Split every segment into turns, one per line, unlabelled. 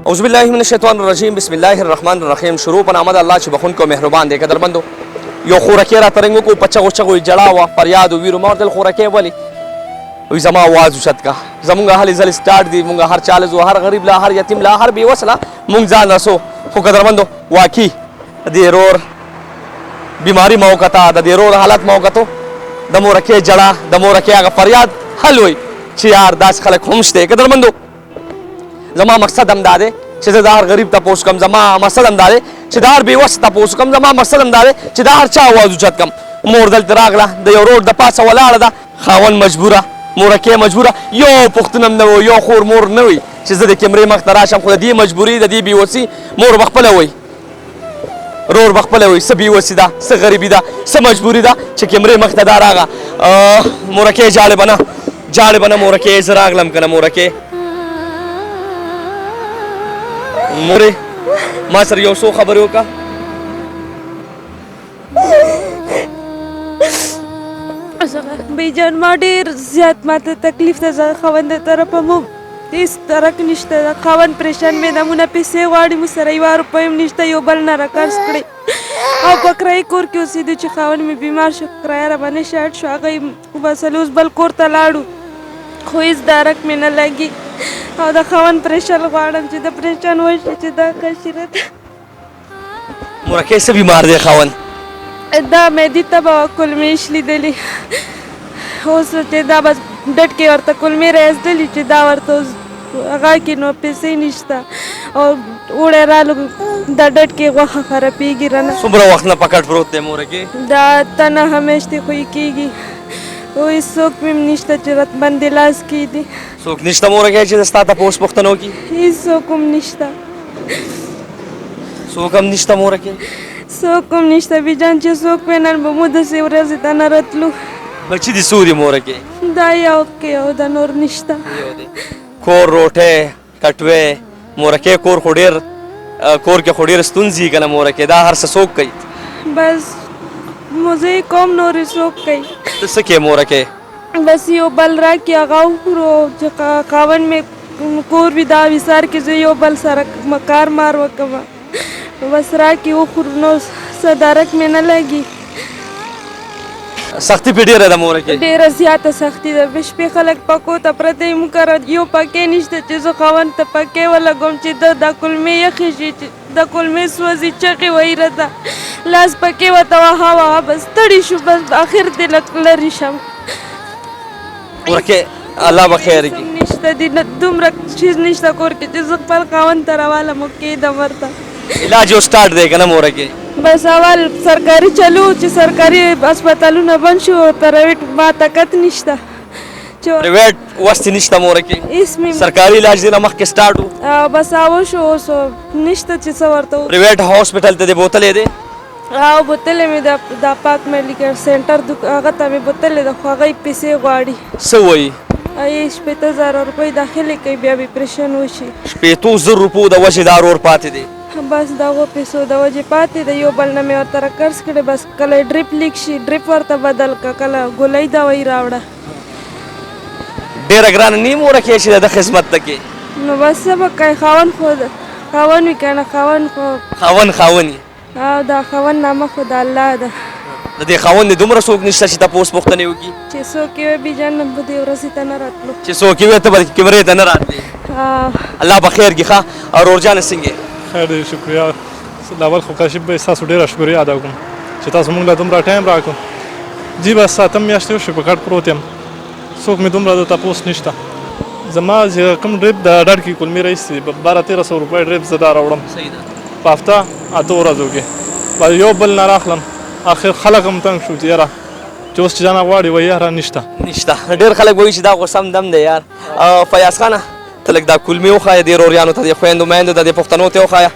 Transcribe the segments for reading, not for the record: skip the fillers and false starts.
اعوذ بالله من الشیطان الرجیم بسم الله الرحمن الرحیم. شروع په نام د الله چې بخون کو مهربان دی. قدرمندو یو خورکې را ترنګ کو پچغو چغو جړا وا فریاد ویرو مورتل خورکې ولی وي زما आवाज وشت کا زمونږ هلي زل سٹارټ دی مونږ هر چاله زو هر غریب لا هر یتیم لا هر بي وسلا مونږ ځان رسو. خو قدرمندو واقعي د رور بیماری موقتا د رور حالت موقتو د مورکې جړا د مورکې هغه فریاد حل وي چې یار داس خلک هم شته. قدرمندو زما مقصد هم دا دی چې زه د هر غریب تپوس کوم. زما مقصد هم دا دی چې د هر بېوس تپوس کوم. زما مقصد هم دا دی چې د هر چا اواز اوچت کړم. مور دلته راغله د یو روډ د پاسه ولاړه ده خاوند مجبوره مورکې مجبوره یو پوښتنه هم نه وي یو خور مور نه وي چې زه د کیمرې مخ ته راشم. خو د دې مجبوري د دې بېوسي مور به خپله وي رور به خپله وي څه بېوسي ده څه غریبي ده څه مجبوري ده چې کیمرې مخ ته دا راغه مورکې جاړې به نه مورکې زه راغلم که نه مورکې مورې ما سره یو څو خبرې وکړه.
بی جان ما ډېر زیات ماته تکلیف ته زه خاوند د طرفه مو هېڅ درک نشته ده. خاوند پریشان مې دمونه پیسې غواړي مو سره یوه روپۍ هم نشته. یو بل نه راقرض کړی او په کرایي کور کې اوسېدو چې خاوند مې بیمار شو کرایه راباندې شاټ شو هغه یې وباسلو اوس بل کور ته لاړو خو هېڅ درک مې نه لګي او د خاوند پریشان غواړم چې د پریشان وشي چې دا کشره ده.
مورکې څه بیمار دی خاوند؟
دا معدې ته به کلمې شلیدلې اوس چې دا بس ډډ کې ورته کلمې رایستلې چې دا ورته اوس هغه کې نو پیسې نشته او اوړی رالو دا ډډ کې غوښه خرابېږي رانه.
څومره وخت نه پکټ پروت دی مورکې؟
دا تنه همیشتې خو یې کېږي او هېڅوک مې هم نشته چې رات باندې لاس کېږدي.
څوک نشته مورکې چې ستا تپوس پوښتنه وکړي؟
هېڅوک هم نشته
څوک هم نشته مورکې؟
څوک هم نشته بي جان چې څوک وي نن به مو داسې ورځې ته نه راتلو.
بچي دي څو دي مورکې؟
دا یو کې یو د نور نشته.
کور روټۍ کټوې مورکې کور خو ډېر کور کې خو ډېر ستونزې که نه مورکې دا هر څه څوک کوي؟
بس مزه کوم نورې څوک کوي.
ته څه کوې مورکې؟
بس یو بل راکړي هغه وخورو چې خاوند مې کور وي دا وصار کې زه یو بل سره کار مار وکړم بس راکړي وخورو نو څه درک مې نه لګي.
سختي پې ډېره ده مورکې؟
ډېره زیاته سختي ده. د شپې خلک پکو ته پرته یې موږ یو پکې نشته چې زه خاوند ته پکې ولګوم چې دا کلمې یخې شي چې دا کلمې سوځي چغې وایي راته لاس پکې ورته وهه وهه بس ستړي شو بس اخر دې لرې شم.
مورکې الله به خیر کړي.
نشته دي دومره چیز نشته کور کې چې زه خپل خاوند ته راوالم او کېدم ورته.
علاج یو سټارټ دی که نه مورکې؟
بس اول سرکاري چلو چې سرکاري هسپتالونه بند شو پرایویټ ما طاقت نشته.
پرایویټ وس نشته مورکې؟ سرکاري علاج دی نه مخکې سټارټ و
بس هغه شو اوس نشته چې څه ورته
پرایویټ هاسپټل ته دې بوتلې دی؟
او بوتلې مې د پاک میډیکل سینټر هغه ته مې بوتلې ده خو هغه یې پیسې غواړي.
څه وایي؟
80,000 روپۍ داخلې کوي بیا به اپریشن وشي.
80,000 روپو د وجې دا رور پاتې دی؟
بس د هغو پیسو د وجې پاتې دی. یو بل نه مې ورته راقرض کړی بس کله ډریپ لیک شي ډریپ ورته بدل کړه کله ګولۍ دوايي راوړه.
ډېره ګرانه نه مورکې چې د خدمت ته کې
نو بس څه به کوي خاوند خو خاوند وي که نه خاوند خو
خاوند یې
او دا خاوند نامه خو د الله ده.
د دې خاوند دې دومره څوک نشته چې تپوس پوښتنې وکړي؟
چې څوک یې وي بي جان به دې ورځې ته نه راتلو.
چې څوک یې وي ته به کیمرې ته نه راتلې. الله به خیر کړي. ښه او رورجانه څنګه یې؟
خیر دی شکریه. اول خو کاشف به ستاسو ډېره شکریه ادا کوم چې تاسو موږ له دومره ټایم راکړو. جی بس اتم میاشتې وشوې په کټ پروت یم څوک مې دومره د تپوس نشته. زما چې کوم ډریپ د ډډ کې کلمې رایستې 1200-1300 روپۍ ډریپ زه دا راوړم په هفته 8 ورځو کې یو بل نه راخلم. اخر خلک هم تنګ شو چې یاره چې اوس چې جانه غواړي وایي یاره نشته.
ډېر خلک وایي چې دا خو سم دم دی یار. فیاض خانه ته لږ دا کلمې وښایه دې روریانو ته دې خویندو میندو ته دې پښتنو ته وښایه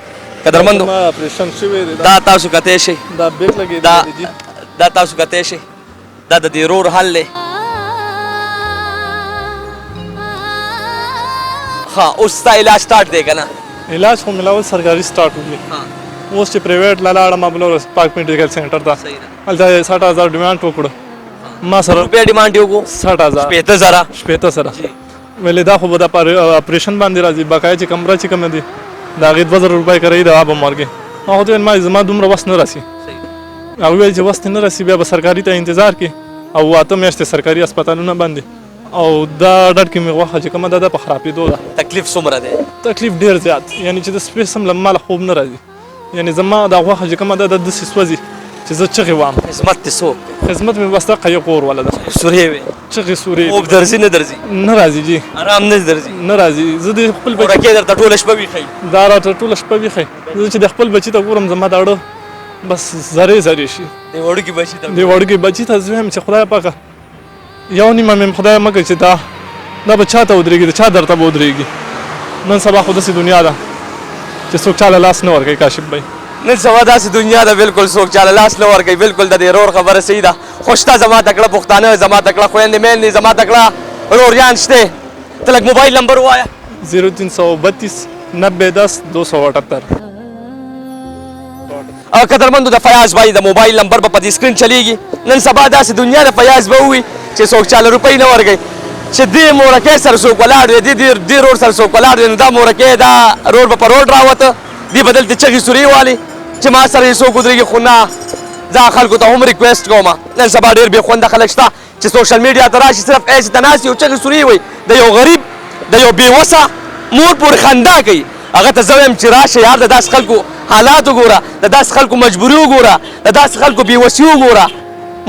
قدرمندو.
اپریشن شوی دی
دا تاسو کتی شئ
دا بیک لګېدلی دی
دا تاسو کتی شئ دا د دې رور حل دی. ښه اوس ستا علاج سټارټ دی که نه؟
علاج خو مې لا اوس سرکاري سټارټ وکړي. اوس چې پرایویټ لا لاړم بلور پاک میډیکل سینټر ته هلته 60,000 ډیمانډ وکړو ما سره.
روپۍ ډیمانډ یې وکړو؟
60,000 شپېته سره ویلې دا خو به د اپریشن باندې راځي بقایا چې کمره چې کومه دي د هغې 2000 روپۍ کرایي د هغه به مرګې هغه ته ما زما دومره وس نه راسي هغه ویل چې وس نه راسي بیا به سرکاري ته انتظار کې او 8 میاشتې سرکاري هسپتالونه بند او دا ډډ کې مې غوښه چې کومه ده په خرابېدو ده
تکلیف څومره دی
تکلیف ډېر زیات یعنی چې د سپېس هم له ماله خوب نه راځي یعنی زما دا غوښه چې کومه ده د داسې سوځي چې زه چغې وام
خدمت دې څوک
خدمت مې بس دقه یو کور والا ده
سورې وې
چغې سورې
خوب درځي نه درځي
نه راځي جي
آرام نه درځي
نه راځي زه د خپل بچي
ورکې درته ټوله شپه ویښوي
دا راته ټوله شپه ویښی زه چې د خپل بچي ته ګورم زما دا اړه بس زرې زرې شي
د وړوکي بچي ته
د وړوکي بچي ته زه وایم چې خدای پاکه یو نیمه مې خدای مکړي چې دا به چا ته ودرېږي د چا درته به ودرېږي نن سبا خو داسې دنیا ده چې څوک چاله لاس نه ورکوي کاشف بھائی
نن سبا داسې دنیا ده بالکل څوک چاله لاس نه ورکوي بالکل د دې رور خبره صحیح ده خو شته زما تکړه پښتانه زما تکړه خویندې میندې زما تکړه روریان شته ته لږ موبایل نمبر ووایه
0332 9010 278
قدرمندو د فیاض بھائی د موبایل نمبر به په دې سکرین چلیږي نن سبا داسې دنیا د فیاض به ووي چې څوک چاله روپۍ نه ورکوي چې دې مورکۍ سره څوک ولاړ دی دې روډ سره څوک ولاړ دی نو دا مورکۍ دا روډ به په روډ راوته دې به دلته چغې سورې والي چې ما سره یې څوک ودرېږي خو نه زه خلکو ته هم ریکویسټ کوم نن سبا ډېر بې خونده خلک شته چې سوشل میډیا ته راشي صرف ایسې ته ناست وي او چغې سورې وایي د یو غریب د یو بېوسه مور پورې خندا کوي هغه ته زه وایم چې راشه یار د داسې خلکو حالات وګوره د داسې خلکو مجبوري وګوره د داسې خلکو بېوسي وګوره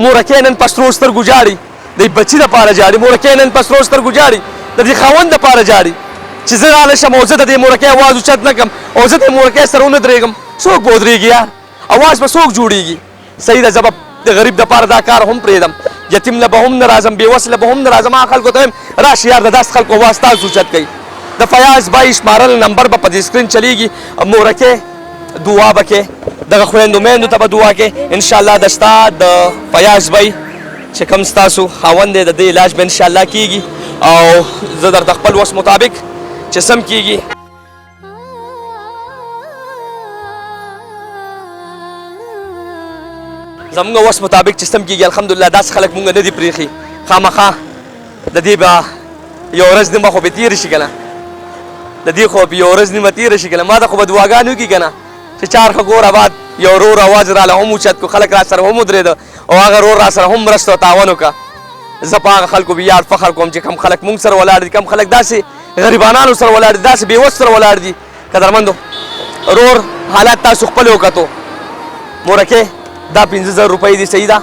مورکۍ نن په سرو سترګو جاړي د بچي دپاره جاړي مورکۍ نن په سرو سترګو جاړي د دې خاوند دپاره جاړي چې زه رانه شم او زه د دې مورکۍ اواز اوچت نه کړم او زه د مورکۍ سره ونه درېږم څوک به ودرېږي یار اواز به څوک جوړېږي صحیح ده زه به د غریب دپاره دا کار هم پرېږدم یتیم له به هم نه راځم بېوس له به هم نه راځم هغه خلکو ته وایم راشي یار د داسې خلکو اواز تاسو اوچت کوي د فیاض بھائی شمارل نمبر به په دې سکرین چلیږي مورکۍ دعا به کې دغه خویندو میندو ته به دعا کې انشاءالله د ستا د فیاض بھائی چې کوم ستاسو خاوند دی د دې علاج به انشاءالله کېږي او زه درته خپل وس مطابق چې سم کېږي زموږ وس مطابق چې سم کېږي الحمدلله داسې خلک مونږ نه دي پرېښي خامخا د دې به یو ورځ نیمه خو به تېره شي که نه د دې خو به یو ورځ نیمه تېره شي که نه ما ته خو به دعاګانې وکړي که نه چې چار ښه ګوره بعد یو رور اواز راله هم اوچت کړو خلک را سره هم ودرېده او هغه رور را سره هم مرسته او تعاون وکړه زه په هغه خلکو ویاړ فخر کوم چې کوم خلک مونږ سره ولاړ دي کوم خلک داسې غریبانانو سره ولاړ دي داسې بېوس سره ولاړ دي قدرمندو رور حالات تاسو خپل وکتو مورکۍ دا 15000 روپۍ دي صحیح ده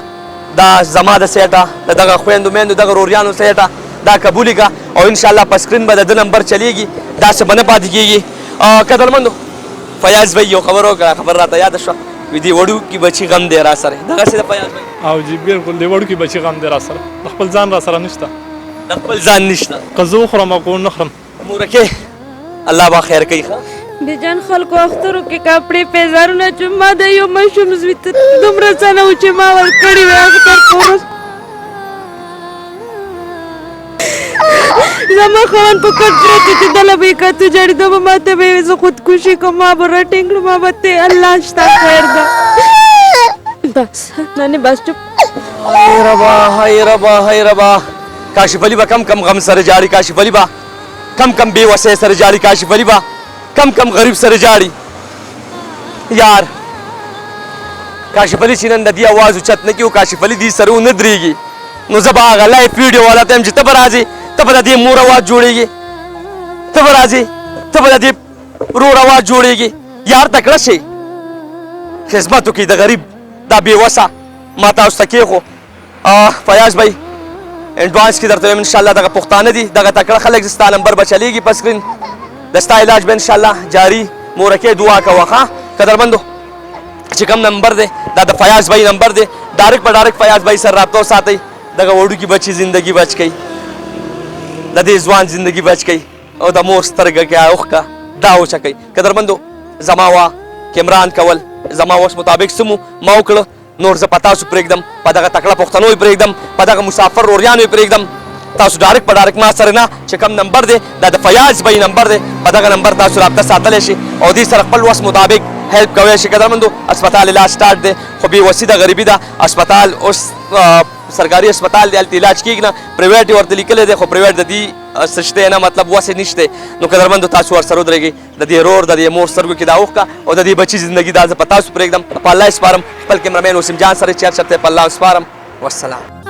دا زما د سیټه د دغه خویندو میندو دغه روریانو سیټه دا قبولې که او انشاءالله په سکرین به د ده نمبر چلیږي داسې به نه پاتې کېږي قدرمندو فیاض بھائی یو خبر وکړه خبر راته یاده شوه وي دې وړوکي بچي غم دی را سره دغسې د فیاض بھائی
او جی بالکل د وړوکي بچي غم دی را سره د خپل ځان را سره نشته
د خپل ځان نشته
که زه وخورم او که ونه خورم
مورکۍ الله به خیر کوي
د جان خلکو اخترو کې کپړې پیزارونه چې ما د یو ماشوم زوی ته دومره څه نه و چې ما ورکړي وی هغه تر پوره زما خاوند په کټ پروت و چې دله به یې کتو جاړي دا به ما ته به یې زه خودکشي کوم ما به راټینګ کړم ما به ته الله شته خیر ده بس نانې بس چپ
های ربا های ربا های ربا کاشف علي به کم کم غم سره جاړي کاشف علي به کم کم بې وسۍ سره جاړي کاشف علي به کم کم غریب سره جاړي یار کاشف علي چې نن د دې اواز اوچت نه کړي او کاشف علي دې سره ونه درېږي نو زه به هغه لایف ویډیو والا ته یم چې ته به راځې ته به د دې مور اواز جوړېږي ته به راځې ته به د دې رور اواز جوړېږي یار تکړه شئ خدمت وکړئ د غریب دا بېوسه ما تاسو ته کېښو فیاض بھائی اډوانس کې درته وایم انشاءالله دغه پښتانه دي دغه تکړه خلک ستا نمبر به چلیږي په سکرین د ستا علاج به انشاءالله جاري مورکۍ دعا کوه ښه قدرمندو چې کوم نمبر دی دا د فیاض بھائی نمبر دی ډایرکټ په ډایرکټ فیاض بھائی سره رابطه وساتئ دغه وړوکي بچي زندګي بچ کوي د دې ځوان زندګي بچ کوي او د مور سترګه کې اوښکه دا اوچه کوي قدرمندو زما وا کیمران کول زما وس مطابق سمو ما وکړه نور زه په تاسو پرېږدم په دغه تکړه پښتنو یې پرېږدم په دغه مسافر روریانو یې پرېږدم تاسو ډایرکټ په ډایرکټ ما سره نه چې کوم نمبر دی دا د فیاض بھائی نمبر دی په دغه نمبر تاسو رابطه ساتلی شي او دې سره خپل وس مطابق هیلپ کولی شي قدرمندو اسپتال علاج سټارټ دی خو بېوسي د غریبي ده اسپتال اوس سرکاري اسپتال دی هلته علاج کېږي نه پرایویټ یې ورته لیکلی دی خو پرایویټ د دې څه شته نه مطلب وسې نشته نو قدرمندو تاسو ورسره ودرېږئ د دې رور د دې مور سترګو کې دا اوښکه او د دې بچي زندګي دا زه په تاسو پرېږدم په الله یې سپارم خپل کیمرامین وسیم جان سره چې هر چېرته په الله سپارم والسلام